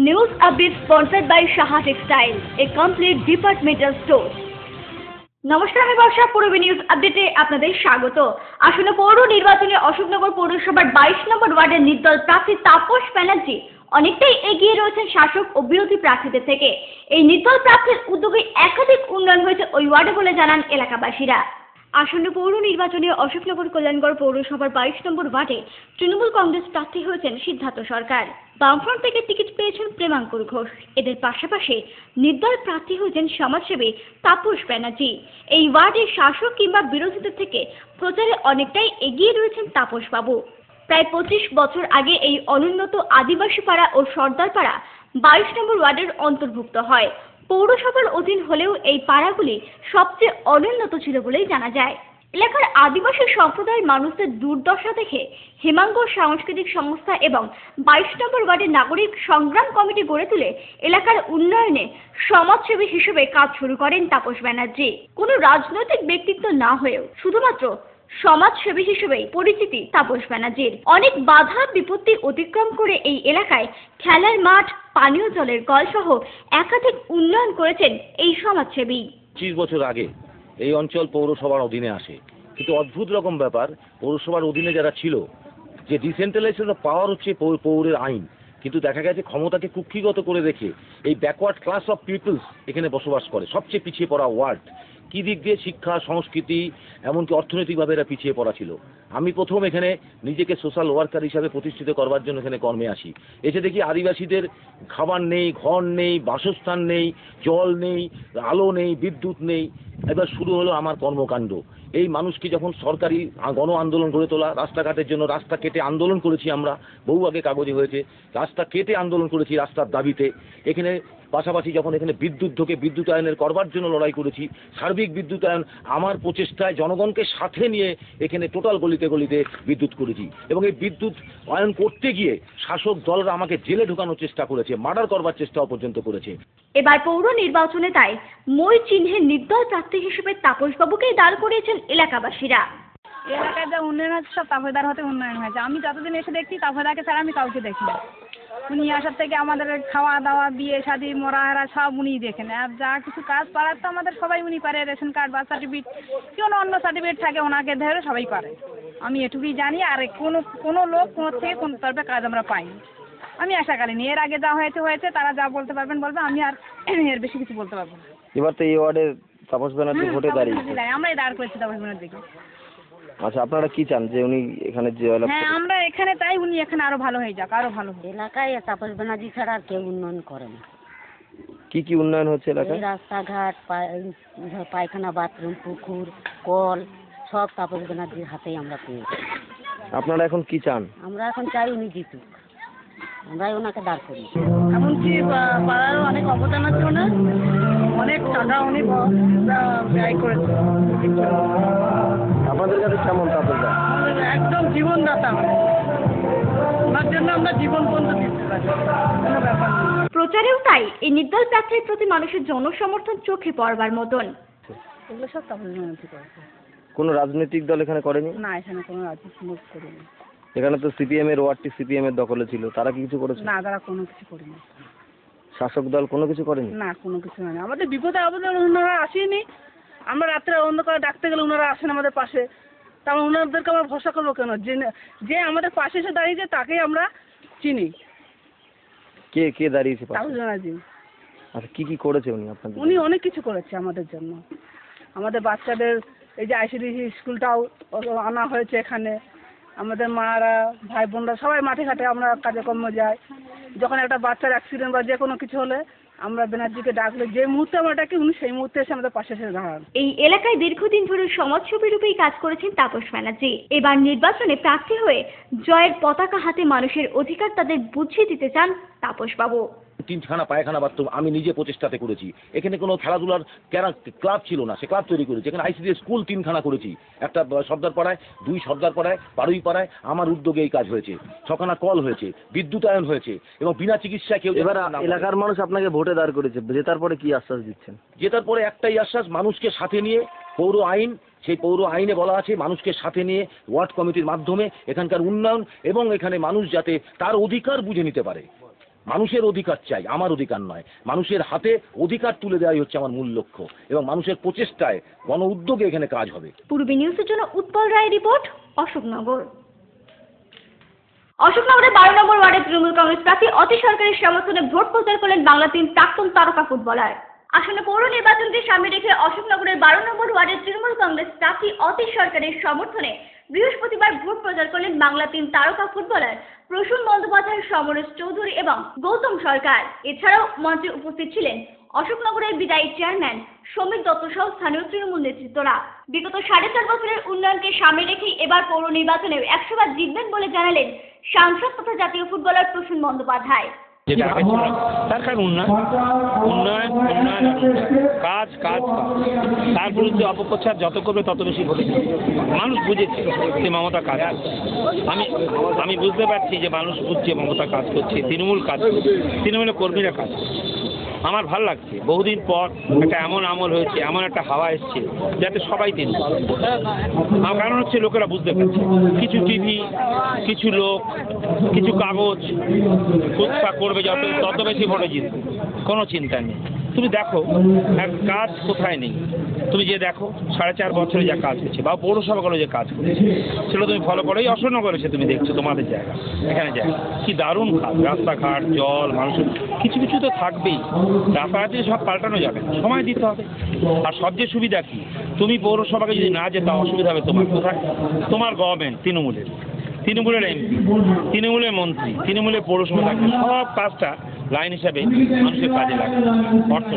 News update sponsored by Shaha Textile, a complete departmental store. নমস্কার, আমি বর্ষা। পূর্ব news আপডেটে আপনাদের স্বাগত। আসন্ন পৌর নির্বাচনে অশোকনগর পৌরসভার 22 নম্বর ওয়ার্ডের নির্দল প্রার্থী তাপস ব্যানার্জি অনেকটাই এগিয়ে রয়েছেন শাসক ও বিরোধী প্রার্থীদের থেকে। এই নির্দল প্রার্থীর উদ্যোগে একাধিক উন্নয়ন হয়েছে ওই ওয়ার্ডে বলে জানান এলাকাবাসীরা। আসন্ন পৌর নির্বাচনে অশোকনগর কল্যাণগড় পৌরসভার 22 নম্বর ওয়ার্ডে তৃণমূল কংগ্রেস প্রার্থী হয়েছেন সিদ্ধার্থ সরকার। বামফ্রন্ট থেকে টিকিট পেয়েছেন প্রেমাঙ্কুর ঘোষ। এদের পাশাপাশি নির্দল প্রার্থী হয়েছেন সমাজসেবী তাপস ব্যানার্জি। এই ওয়ার্ডে শাসক কিংবা বিরোধীদের থেকে প্রচারে অনেকটাই এগিয়ে রয়েছেন তাপস বাবু। প্রায় 25 বছর আগে এই অনুন্নত আদিবাসী পাড়া ও সর্দার পাড়া 22 নম্বর ওয়ার্ডের অন্তর্ভুক্ত হয়। পৌরসভার অধীন হলেও এই পাড়াগুলি সবচেয়ে অনুন্নত ছিল বলেই জানা যায়। এলাকার আদিবাসী সম্প্রদায়ের মানুষদের দুর্দশা দেখে হেমাঙ্গ সাংস্কৃতিক সংস্থা এবং 22 নম্বর ওয়ার্ডের নাগরিক সংগ্রাম কমিটি গড়ে তুলে এলাকার উন্নয়নে সমাজসেবী হিসেবে কাজ শুরু করেন তাপস ব্যানার্জি। কোনো রাজনৈতিক ব্যক্তিত্ব না হয়েও শুধুমাত্র সমাজসেবী হিসেবেই পরিচিতি তাপস ব্যানার্জির। অনেক বাধা বিপত্তি অতিক্রম করে এই এলাকায় খেলার মাঠ, পানীয় জলের কল সহ একাধিক উন্নয়ন করেছেন এই সমাজসেবী। 25 বছর আগে এই অঞ্চল পৌরসভার অধীনে আসে, কিন্তু অদ্ভুত রকম ব্যাপার, পৌরসভার অধীনে যারা ছিল, যে ডিসেন্ট্রালাইজেশন অফ পাওয়ার হচ্ছে পৌরের আইন, কিন্তু দেখা গেছে ক্ষমতাকে কুক্ষিগত করে রেখে এই ব্যাকওয়ার্ড ক্লাস অফ পিপলস এখানে বসবাস করে, সবচেয়ে পিছিয়ে পড়া ওয়ার্ড। কী দিক দিয়ে? শিক্ষা, সংস্কৃতি, এমনকি অর্থনৈতিকভাবে এরা পিছিয়ে পড়া ছিল। আমি প্রথম এখানে নিজেকে সোশ্যাল ওয়ার্কার হিসাবে প্রতিষ্ঠিত করবার জন্য এখানে কর্মে আসি। এসে দেখি আদিবাসীদের খাবার নেই, ঘর নেই, বাসস্থান নেই, জল নেই, আলো নেই, বিদ্যুৎ নেই। এবার শুরু হলো আমার কর্মকাণ্ড। এই মানুষকে যখন সরকারি গণ আন্দোলন গড়ে তোলা, রাস্তাঘাটের জন্য রাস্তা কেটে আন্দোলন করেছি আমরা, বহু আগে কাগজে হয়েছে, রাস্তা কেটে আন্দোলন করেছি রাস্তার দাবিতে। এখানে পাশাপাশি যখন এখানে বিদ্যুৎ ঢোকে, বিদ্যুতায়নের করবার জন্য লড়াই করেছি। সার্বিক বিদ্যুতায়ন আমার প্রচেষ্টায় জনগণকে সাথে নিয়ে এখানে টোটাল গলিতে গলিতে বিদ্যুৎ করেছি, এবং এই বিদ্যুৎ আয়ন করতে গিয়ে শাসক দলরা আমাকে জেলে ঢোকানোর চেষ্টা করেছে, মার্ডার করবার চেষ্টাও পর্যন্ত করেছে। এবার পৌর নির্বাচনে তাই মই চিহ্নে নির্দল প্রার্থী হিসেবে তাপসবাবুকেই দাঁড় করিয়েছেন এলাকাবাসীরা। এলাকায় যা উন্নয়ন হচ্ছে সব তাপসদার হতে উন্নয়ন হয়েছে। আমি যতদিন এসে দেখছি তাপসদাকে ছাড়া আমি কাউকে দেখি না। উনি আসার থেকে আমাদের খাওয়া দাওয়া, বিয়ে শাদী, মরা হেরা সব উনিই দেখেন। আর যা কিছু কাজ পারার তো আমাদের সবাই উনি পারে। রেশন কার্ড, বার্থ সার্টিফিকেট, কোনো অন্য সার্টিফিকেট থাকে ওনাকে ধরে সবাই পারে। আমি এটুকুই জানি। আর কোনো লোক কোনো থেকে কোনো তরফে কাজ আমরা পাইনি। আমি আশাকালীনি। এর আগে যা হয়েছে তারা যা বলতে পারবেন বলবে, আমি আর এর বেশি কিছু বলতে পারবো না। এবার তো এই ওয়ার্ডের তাপস ব্যানার্জি ভোটে দাঁড়িয়েছে। আমরাই দাঁড় করেছি তাপস ব্যানার্জিকে। আচ্ছা, আপনারা কি চান যে উনি এখানে যে? হ্যাঁ, আমরা এখানে তাই উনি এখানে আরো ভালো হয়ে যাক, আরো ভালো। এলাকায় তাপস ব্যানার্জি ছাড়া আর কেউ উন্নয়ন করে না। কি কি উন্নয়ন হচ্ছে এলাকায়? রাস্তাঘাট, পায়খানা, বাথরুম, পুকুর, কল সব তাপস ব্যানার্জির হাতেই আমরা পেয়েছি। আপনারা এখন কি চান? আমরা এখন চাই উনি জিতুক, আমরাই ওনাকে দাঁড় করি। এমনকি পাড়ার অনেক অবদান আছে, ওনার অনেক টাকা উনি ব্যয় করেছে। আপনাদের কাছে কেমন তাপসদা? একদম জীবনদাতা। ওনার জন্য আমরা জীবন পর্যন্ত দিতে পারি, কোনো ব্যাপার নেই। প্রচারেও তাই এই নির্দল প্রার্থীর প্রতি মানুষের জনসমর্থন চোখে পড়বার মতন। এগুলো সব তাপস ব্যানার্জি করেছে। কোনো রাজনৈতিক দল এখানে করেনি? না, এখানে কোনো রাজনীতি করেনি। এখানে তো সিপিএম এর ওয়ার্ডটি সিপিএম এর দখলে ছিল, তারা কি কিছু করেছে? না, তারা কোনো কিছু করেনি। শাসক দল কোনো কিছু করেনি? না, কোনো কিছু হয়নি। আমাদের বিপদে আপদে ওনারা আসেনি। আমরা রাত্রে অন্ধকারে ডাকতে গেলে ওনারা আসেন আমাদের পাশে। তাহলে ওনাদেরকে আমরা ভরসা করবো কেন? যে আমাদের পাশে এসে দাঁড়িয়েছে তাকেই আমরা চিনি। কে কে দাঁড়িয়েছে? তাপস ব্যানার্জি। আচ্ছা, কি কি করেছে উনি আপনাদের? উনি অনেক কিছু করেছে আমাদের জন্য। আমাদের বাচ্চাদের এই যে আইসিডিসি স্কুলটাও আনা হয়েছে এখানে। আমাদের মারা, ভাই বোনরা সবাই মাঠে ঘাটে আমরা কাজকর্ম যাই। যখন একটা বাচ্চার অ্যাক্সিডেন্ট বা যে কোনো কিছু হলে আমরা ব্যানার্জিকে ডাকলে যে মুহূর্তে আমরা ডাকি উনি সেই মুহূর্তে এসে আমাদের পাশে এসে দাঁড়ান। এই এলাকায় দীর্ঘদিন ধরে সমাজসেবী রূপেই কাজ করেছেন তাপস ব্যানার্জি। এবার নির্বাচনে প্রার্থী হয়ে জয়ের পতাকা হাতে মানুষের অধিকার তাদের বুঝিয়ে দিতে চান তাপস বাবু। 3খানা পায়খানা বাথরুম আমি নিজে প্রচেষ্টাতে করেছি। এখানে কোনো খেলাধুলার ক্লাব ছিল না, সে ক্লাব তৈরি করেছি। এখানে আইসিডি স্কুল 3খানা করেছি, একটা সর্দার পাড়ায়, 2 সর্দার পাড়ায়, বারুই পাড়ায় আমার উদ্যোগে এই কাজ হয়েছে। 6খানা কল হয়েছে, বিদ্যুতায়ন হয়েছে, এবং বিনা চিকিৎসায় কেউ। এবার এলাকার মানুষ আপনাকে ভোটে দাঁড় করেছে, জেতার পরে কি আশ্বাস দিচ্ছেন? জেতার পরে একটাই আশ্বাস, মানুষকে সাথে নিয়ে পৌর আইন, সেই পৌর আইনে বলা আছে মানুষকে সাথে নিয়ে ওয়ার্ড কমিটির মাধ্যমে এখানকার উন্নয়ন এবং এখানে মানুষ যাতে তার অধিকার বুঝে নিতে পারে। মানুষের অধিকার চাই, আমার অধিকার নয়। মানুষের হাতে অধিকার তুলে দেওয়াই হচ্ছে আমার মূল লক্ষ্য, এবং মানুষের প্রচেষ্টায় গণ উদ্যোগে এখানে কাজ হবে। পূর্বী নিউজের জন্য উৎপল রায় রিপোর্ট, অশোকনগর। অশোকনগরের 12 নম্বর ওয়ার্ডের তৃণমূল কংগ্রেস প্রার্থী অতি সরকারের সমর্থনে ভোট প্রচার করলেন বাংলা 3 প্রাক্তন তারকা ফুটবলার। আসন্ন পৌর নির্বাচনকে সামনে রেখে অশোকনগরের 12 নম্বর ওয়ার্ডের তৃণমূল কংগ্রেস প্রার্থী অতি সরকারের সমর্থনে বৃহস্পতিবার ভোট প্রচার করলেন বাংলা 3 তারকা ফুটবলার প্রসূন বন্দ্যোপাধ্যায়, সমরেশ চৌধুরী এবং গৌতম সরকার। এছাড়াও মঞ্চে উপস্থিত ছিলেন অশোকনগরের বিদায়ী চেয়ারম্যান সমীর দত্ত সহ স্থানীয় তৃণমূল নেতৃত্বরা। বিগত 4.5 বছরের উন্নয়নকে সামনে রেখেই এবার পৌর নির্বাচনে 100 বার জিতবেন বলে জানালেন সাংসদ তথা জাতীয় ফুটবলার প্রসূন বন্দ্যোপাধ্যায়। যেটা আগে ছিল তার কারণ উন্নয়ন কাজ তার বিরুদ্ধে অপপ্রচার যত করবে তত বেশি ভোটে মানুষ বুঝেছে যে মমতা কাজ করছে। আমি বুঝতে পারছি যে মানুষ বুঝছে মমতা কাজ করছে, তৃণমূল কাজ করছে, তৃণমূলের কর্মীরা কাজ করছে। আমার ভালো লাগছে, বহুদিন পর একটা এমন আমল হয়েছে, এমন একটা হাওয়া এসছে যাতে সবাই তৃণমূল। আমার কারণ হচ্ছে লোকেরা বুঝতে পারছে, কিছু টিভি, কিছু লোক, কিছু কাগজ কুৎসা করবে তত বেশি ভোটে জিতবে, কোনো চিন্তা নেই। তুমি দেখো কাজ কোথায় নেই, তুমি যে দেখো 4.5 বছরে যা কাজ হচ্ছে বা পৌরসভাগুলো যে কাজ করেছে সেটা তুমি ফলো করো। এই অশোকনগরে এসে তুমি দেখছো তোমাদের জায়গা, এখানে জায়গা কি দারুণ কাজ, রাস্তাঘাট, জল, মানুষের কিছু কিছু তো থাকবেই। রাস্তাঘাটে সব পাল্টানো যাবে, সময় দিতে হবে। আর সবচেয়ে সুবিধা কি, তুমি পৌরসভাকে যদি না যেতে অসুবিধা হবে তোমার কোথায়, তোমার গভর্নমেন্ট তৃণমূলের এমপি, তৃণমূলের মন্ত্রী, তৃণমূলের পৌরসভা থাকবে, সব কাজটা লাইন হিসাবে মানুষের কাজে লাগে। অর্থ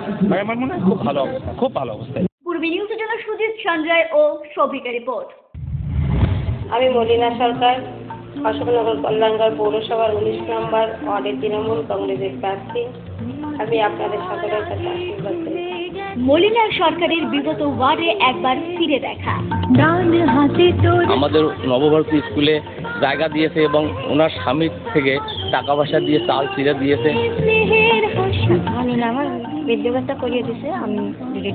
আমার মনে হয় খুব ভালো অবস্থা, খুব ভালো অবস্থায়। পূর্বী নিউজের জন্য সুজিত সঞ্জয় ও সৌভিকা রিপোর্ট। আমি মলিনা সরকার, অশোকনগর কল্যাণগড় পৌরসভার 19 নম্বর ওয়ার্ডের তৃণমূল কংগ্রেসের প্রার্থী। আমি আপনাদের সকলের কাছে আশীর্বাদ করি। মলিনা সরকারের বিগত ওয়ার্ডে একবার ফিরে দেখা। আমাদের নবভারতী স্কুলে জায়গা দিয়েছে এবং ওনার স্বামীর থেকে টাকা পয়সা দিয়ে চাল চিড়ে দিয়েছে। আমি না, আমার বিদ্যাভ্যাসটা করিয়ে দিছে, আমি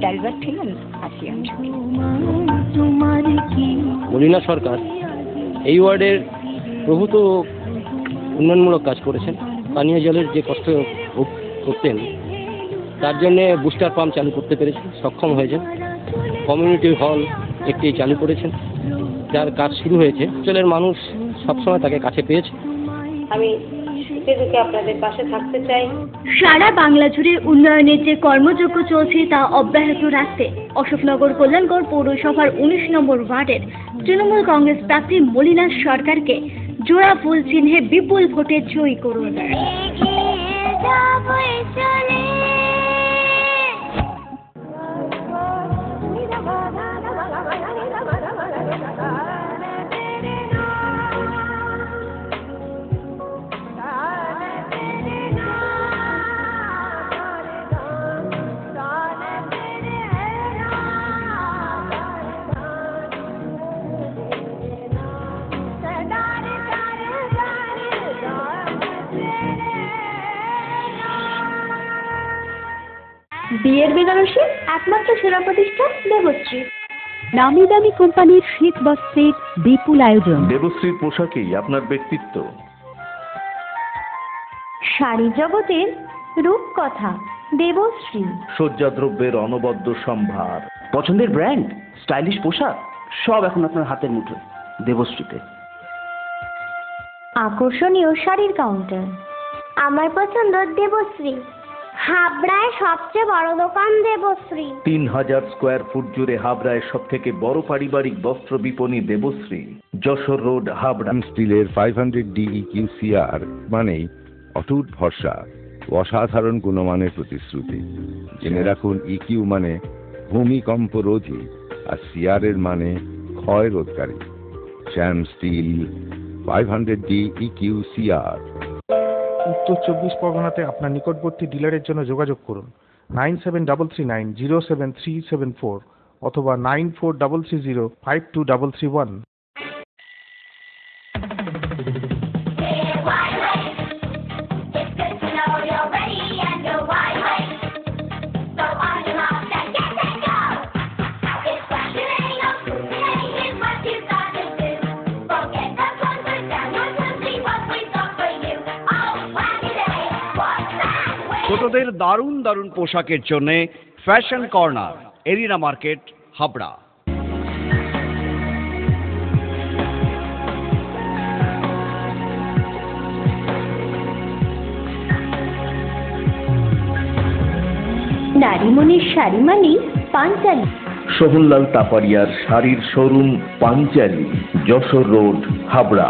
ড্রাইভার ছিলাম, আছি আমি। মলিনা সরকার এই ওয়ার্ডের প্রভূত উন্নয়নমূলক কাজ করেছেন। পানীয় জলের যে কষ্ট করতেন তার জন্যে বুস্টার পাম্প চালু করতে পেরেছেন, সক্ষম হয়েছেন। কমিউনিটি হল একটি চালু করেছেন, যার কাজ শুরু হয়েছে। অঞ্চলের মানুষ সবসময় তাকে কাছে পেয়েছে। আমি সুখে দুঃখে আপনাদের পাশে থাকতে চাই। সারা বাংলা জুড়ে উন্নয়নের যে কর্মযজ্ঞ চলছে তা অব্যাহত রাখতে অশোকনগর কল্যাণগড় পৌরসভার 19 নম্বর ওয়ার্ডের তৃণমূল কংগ্রেস প্রার্থী মলিনা সরকারকে জোড়া ফুল চিহ্নে বিপুল ভোটে জয়ী করুন। বিয়ের বেনারসি একমাত্র সেরা প্রতিষ্ঠান দেবশ্রী। নামি দামি কোম্পানির শীত বস্ত্রের বিপুল আয়োজন। দেবশ্রীর পোশাকেই আপনার ব্যক্তিত্ব। শাড়ি জগতের রূপকথা দেবশ্রী। সজ্জাদ্রব্যের অনবদ্য সম্ভার। পছন্দের ব্র্যান্ড, স্টাইলিশ পোশাক সব এখন আপনার হাতের মুঠোয় দেবশ্রীতে। আকর্ষণীয় শাড়ির কাউন্টার। আমার পছন্দ দেবশ্রী। হাবড়ায় সবচেয়ে বড় দোকান দেবশ্রী। 3000 স্কোয়ার ফুট জুড়ে হাবড়ায় সব থেকে বড় পারিবারিক বস্ত্র বিপণী দেবশ্রী, যশোর রোড, হাবড়া। স্টিলের 500 DEQCR মানেই অটুট ভরসা, অসাধারণ গুণমানের প্রতিশ্রুতি। জেনে রাখুন, EQ মানে ভূমিকম্প রোধী আর CR এর মানে ক্ষয় রোধকারী। শ্যাম স্টিল 500 DEQCR। উত্তর 24 পরগনাতে আপনার নিকটবর্তী ডিলারের জন্য যোগাযোগ করুন 9733907374 অথবা 9433052331। What? ছোটদের দারুণ দারুণ পোশাকের জন্য fashion corner, arena market, Habra. নারীমণির শাড়ি মানে পাঞ্জালি। সোহনলাল তাপারিয়ার শাড়ির শোরুম পাঞ্চালি, যশোর রোড, হাবড়া।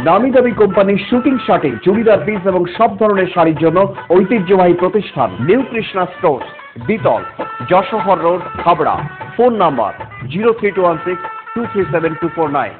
নামি দামি কোম্পানির শুটিং শার্টিং, চুড়িদার পিস এবং সব ধরনের শাড়ির জন্য ঐতিহ্যবাহী প্রতিষ্ঠান নিউ কৃষ্ণা স্টোর্স, দ্বিতল, Jessore road, Habra. Phone number 03216237249।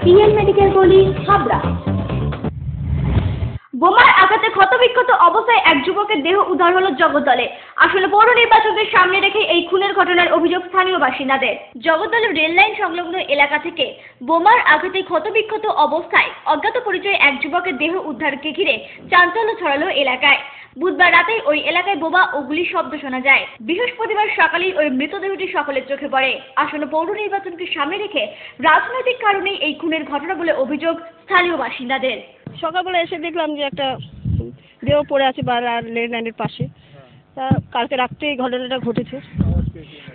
PL medical গলি, হাবড়া। বোমার আঘাতে ক্ষতবিক্ষত অবস্থায় এক যুবকের দেহ উদ্ধার হলো জগদ্দলে। আসলে পৌর নির্বাচনকে সামনে রেখে এই খুনের ঘটনার অভিযোগ স্থানীয় বাসিন্দাদের। জগদ্দলের রেল লাইন সংলগ্ন এলাকা থেকে বোমার আঘাতে ক্ষতবিক্ষত অবস্থায় অজ্ঞাত পরিচয়ে এক যুবকের দেহ উদ্ধারকে ঘিরে চাঞ্চল্য ছড়ালো এলাকায়। বুধবার রাতে ওই এলাকায় বোমা ও গুলির শব্দ শোনা যায়। বৃহস্পতিবার সকালেই ওই মৃতদেহটি সকলের চোখে পড়ে। আসন্ন পৌর নির্বাচনকে সামনে রেখে রাজনৈতিক কারণেই এই খুনের ঘটনা বলে অভিযোগ স্থানীয় বাসিন্দাদের। সকালবেলা এসে দেখলাম যে একটা দেহ পড়ে আছে রেল লাইনের পাশে। তা কালকে রাত্রে এই ঘটনাটা ঘটেছে।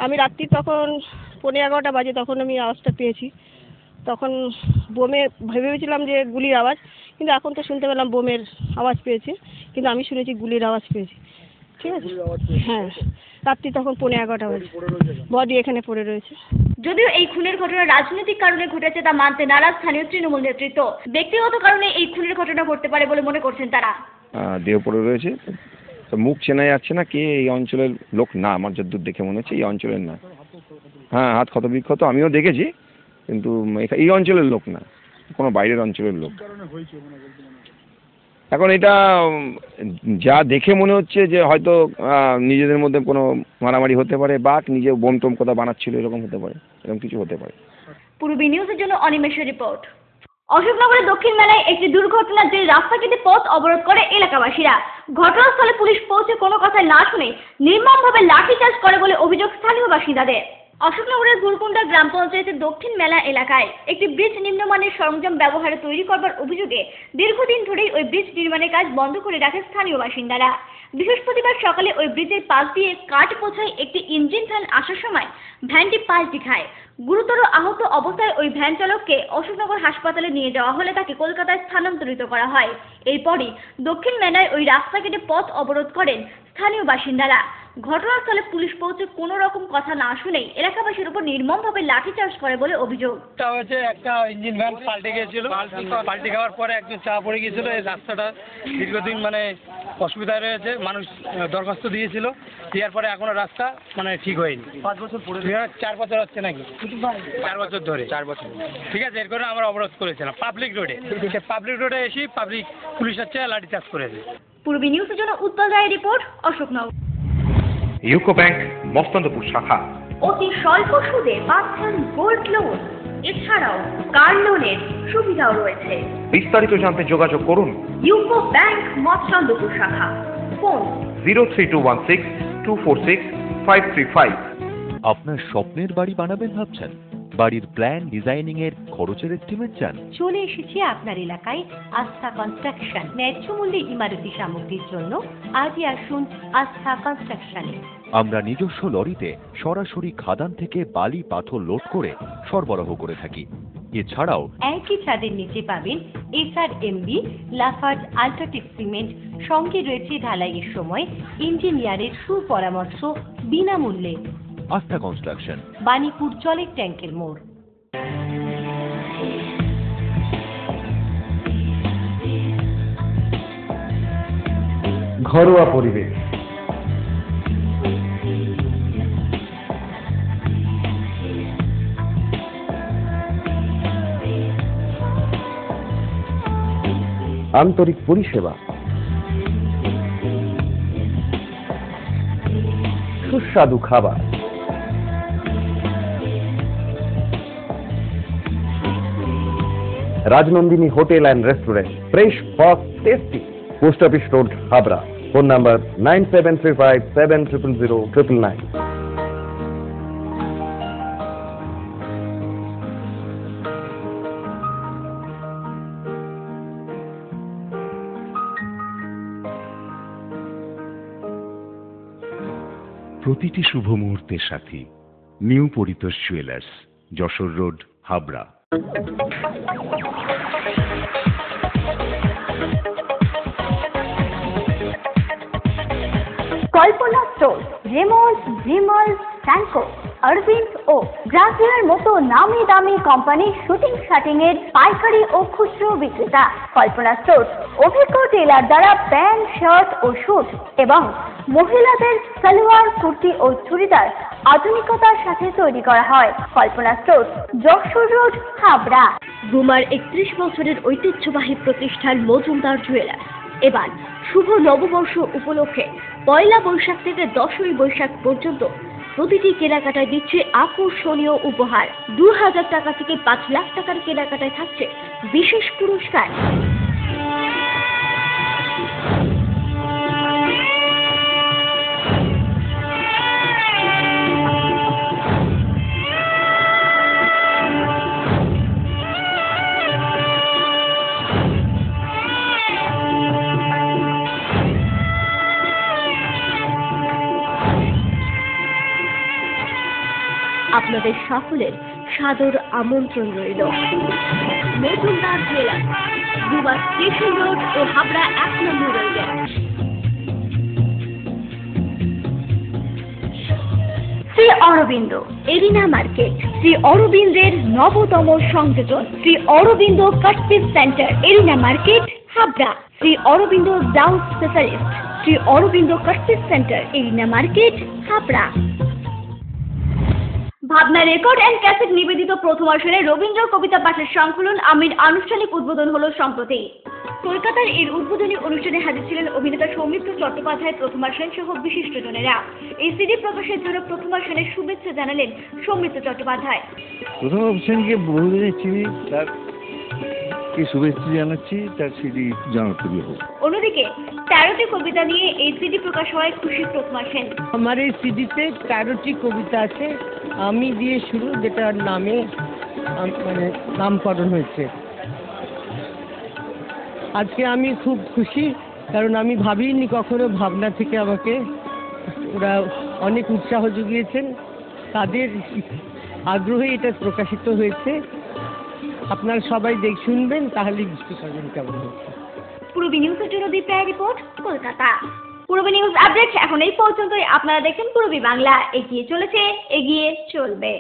আমি রাত্রি তখন 11:15 বাজে, তখন আমি আওয়াজটা পেয়েছি। তখন বোমের ভেবেছিলাম যে গুলির আওয়াজ, কিন্তু এখন তো শুনতে পেলাম বোমের আওয়াজ পেয়েছি, কিন্তু আমি শুনেছি গুলির আওয়াজ পেয়েছি। ঠিক আছে, হ্যাঁ, রাত্রি তখন 11:15 বাজে, বডি এখানে পড়ে রয়েছে। যদিও এই খুনের ঘটনা রাজনৈতিক কারণে ঘটেছে তা মানতে নারাজ স্থানীয় তৃণমূল নেতৃত্ব। ব্যক্তিগত কারণে এই খুনের ঘটনা ঘটতে পারে বলে মনে করছেন তারা। দেহ পড়ে রয়েছে, তো মুখ চেনা যাচ্ছে না, কে এই অঞ্চলের লোক না, আমার যতদূর দেখে মনে হচ্ছে এই অঞ্চলের না। হ্যাঁ, হাত ক্ষতবিক্ষত আমিও দেখেছি, কিন্তু এই অঞ্চলের লোক না, কোনো বাইরের অঞ্চলের লোক। এখন এটা যা দেখে মনে হচ্ছে যে হয়তো নিজেদের মধ্যে কোনো মারামারি হতে পারে, বা নিজে বোম টোম কথা বানাচ্ছিল, এরকম হতে পারে, এরকম কিছু হতে পারে। পূর্বী নিউজের জন্য অনিমেষের রিপোর্ট। অশোকনগরের দক্ষিণ মেলায় একটি দুর্ঘটনার যে রাস্তা কেটে পথ অবরোধ করে এলাকাবাসীরা। ঘটনাস্থলে পুলিশ পৌঁছে কোনো কথা না শুনে নির্মমভাবে লাঠিচার্জ করে বলে অভিযোগ স্থানীয় বাসিন্দাদের। অশোকনগরের গুরকুন্ডা গ্রাম পঞ্চায়েতের দক্ষিণ মেলা এলাকায় একটি ব্রিজ নিম্নমানের সরঞ্জাম ব্যবহারে তৈরি করবার অভিযোগে দীর্ঘদিন ধরেই ওই ব্রিজ নির্মাণের কাজ বন্ধ করে রাখে স্থানীয় বাসিন্দারা। বৃহস্পতিবার সকালে ওই ব্রিজের পাশ দিয়ে কাঠ বোঝাই একটি ইঞ্জিন ভ্যান আসার সময় ভ্যানটি পাল্টি খায়। গুরুতর আহত অবস্থায় ওই ভ্যান চালককে অশোকনগর হাসপাতালে নিয়ে যাওয়া হলে তাকে কলকাতায় স্থানান্তরিত করা হয়। এরপরই দক্ষিণ মেলায় ওই রাস্তা কেটে পথ অবরোধ করেন স্থানীয় বাসিন্দারা। ঘটনাস্থলে পুলিশ পৌঁছে কোনো রকম কথা না শুনেই এলাকাবাসীর উপর নির্মমভাবে লাঠিচার্জ করে বলে অভিযোগ। একটা ইঞ্জিন ভ্যান পাল্টে গিয়েছিল, পাল্টে খাওয়ার পরে একজন চা পড়ে গিয়েছিল। এই রাস্তাটা দীর্ঘদিন অসুবিধায় রয়েছে, মানুষ দরখাস্ত দিয়েছিল, দেওয়ার পরে এখনো রাস্তা ঠিক হয়নি। 5 বছর পরে 4 বছর হচ্ছে নাকি, 4 বছর ধরে, 4 বছর। ঠিক আছে, এর করে আমরা অবরোধ করেছিলাম পাবলিক রোডে এসে পুলিশ হচ্ছে লাঠিচার্জ করেছে। পূর্বী নিউজের জন্য উত্তল রায়ের রিপোর্ট, অশোকনগর। ইউকো ব্যাংক মস্তন্দপুর শাখা অতি স্বল্প সুদে পাচ্ছেন গোল্ড লোন, এছাড়াও কার লোনের সুবিধাও রয়েছে। বিস্তারিত জানতে যোগাযোগ করুন ইউকো ব্যাংক মস্তন্দপুর শাখা, ফোন 03216246535। আপনার স্বপ্নের বাড়ি বানাবেন ভাবছেন? বাড়ির প্ল্যান ডিজাইনিং এর খরচের এস্টিমেট চান? চলে এসেছি আপনার এলাকায় আস্থা কনস্ট্রাকশন। ন্যায্য মূল্যে ইমারতি সামগ্রীর জন্য আজই আসুন আস্থা কনস্ট্রাকশনে। আমরা নিজস্ব লরিতে সরাসরি খাদান থেকে বালি পাথর লোড করে সরবরাহ করে থাকি। এছাড়াও একই ছাদের নিচে পাবেন SRMB, লাফার্জ আল্ট্রাটেক সিমেন্ট, সঙ্গে রয়েছে ঢালাইয়ের সময় ইঞ্জিনিয়ারের সুপরামর্শ বিনামূল্যে। আস্থা কনস্ট্রাকশন, বাণীপুর জলের ট্যাঙ্কের মোড়। ঘরোয়া পরিবেশ, আন্তরিক পরিষেবা, সুস্বাদু খাবার, Rajnandini hotel and restaurant, fresh, fast, tasty. Post office road, Habra. Phone number 9735700999। প্রতিটি শুভ মুহূর্তের সাথী new Paritosh jewellers, Jessore road, Habra. Kalpana store, Raymonds, Vimal, Senco, Arvind ও গ্রাসিয়ার মতো নামি দামি কোম্পানির শুটিং শাটিং এর পাইকারি ও খুচরো বিক্রেতা। কল্পনা স্টোর অভিজ্ঞ টেলার দ্বারা প্যান্ট, শার্ট ও স্যুট এবং মহিলাদের সালোয়ার, কুর্তি ও চুড়িদার আধুনিকতার সাথে তৈরি করা হয়। কল্পনা স্টোর, যশোর রোড, হাবড়া। রুমার 31 বছরের ঐতিহ্যবাহী প্রতিষ্ঠান মজুমদার জুয়েলার্স এবার শুভ নববর্ষ উপলক্ষে 1 বৈশাখ থেকে 10ই বৈশাখ পর্যন্ত প্রতিটি কেনাকাটায় দিচ্ছে আকর্ষণীয় উপহার। 2000 টাকা থেকে 5 লাখ টাকার কেনাকাটায় থাকছে বিশেষ পুরস্কার। আপনাদের সকলের সাদর আমন্ত্রণ রইল। মজুমদার জুয়েলার্স, দুবার স্টেশন রোড ও হাবড়া 1 নম্বর rail gate. Shri Arvind arena market, Shri অরবিন্দের নবতম সংযোজন, Shri Arvind cut piece centre, arena market, Habra. Shri Arvind blouse specialist, Shri Arvind cut piece centre, arena market, Habra. Bhavna record and cassette নিবেদিত প্রথম আসরে রবীন্দ্র কবিতা পাঠের সংকলন আমির আনুষ্ঠানিক উদ্বোধন হলো সম্প্রতি। কলকাতার এর উদ্বোধনী অনুষ্ঠানে হাজির ছিলেন অভিনেতা সৌমিত্র চট্টোপাধ্যায়, প্রথমা সেন সহ বিশিষ্টজনেরা। এই সিডি প্রকাশের জন্য প্রথমা সেনের শুভেচ্ছা জানালেন সৌমিত্র চট্টোপাধ্যায়। প্রথমা সেনকে বহুদিনের চিনি, তার কি শুভেচ্ছা জানাচ্ছি, তার সিডি জনপ্রিয় হোক। অন্যদিকে 13টি কবিতা নিয়ে এই সিডি প্রকাশ হয় খুশি প্রথমা সেন। আমার এই সিডিতে 13টি কবিতা আছে, আমি দিয়ে শুরু, যেটার নামে মানে নামকরণ হয়েছে। আজকে আমি খুব খুশি, কারণ আমি ভাবিনি কখনো ভাবনা থেকে আমাকে ওরা অনেক উৎসাহ জুগিয়েছেন, তাদের আগ্রহে এটা প্রকাশিত হয়েছে। আপনারা সবাই শুনবেন, তাহলেই বুঝতে পারবেন কেমন হয়েছে। পূর্বী নিউজের জন্য দীপ্রায় রিপোর্ট, কলকাতা। পূর্বী নিউজ আপডেট এখন এই পর্যন্তই। আপনারা দেখছেন পূর্বী বাংলা, এগিয়ে চলেছে, এগিয়ে চলবে।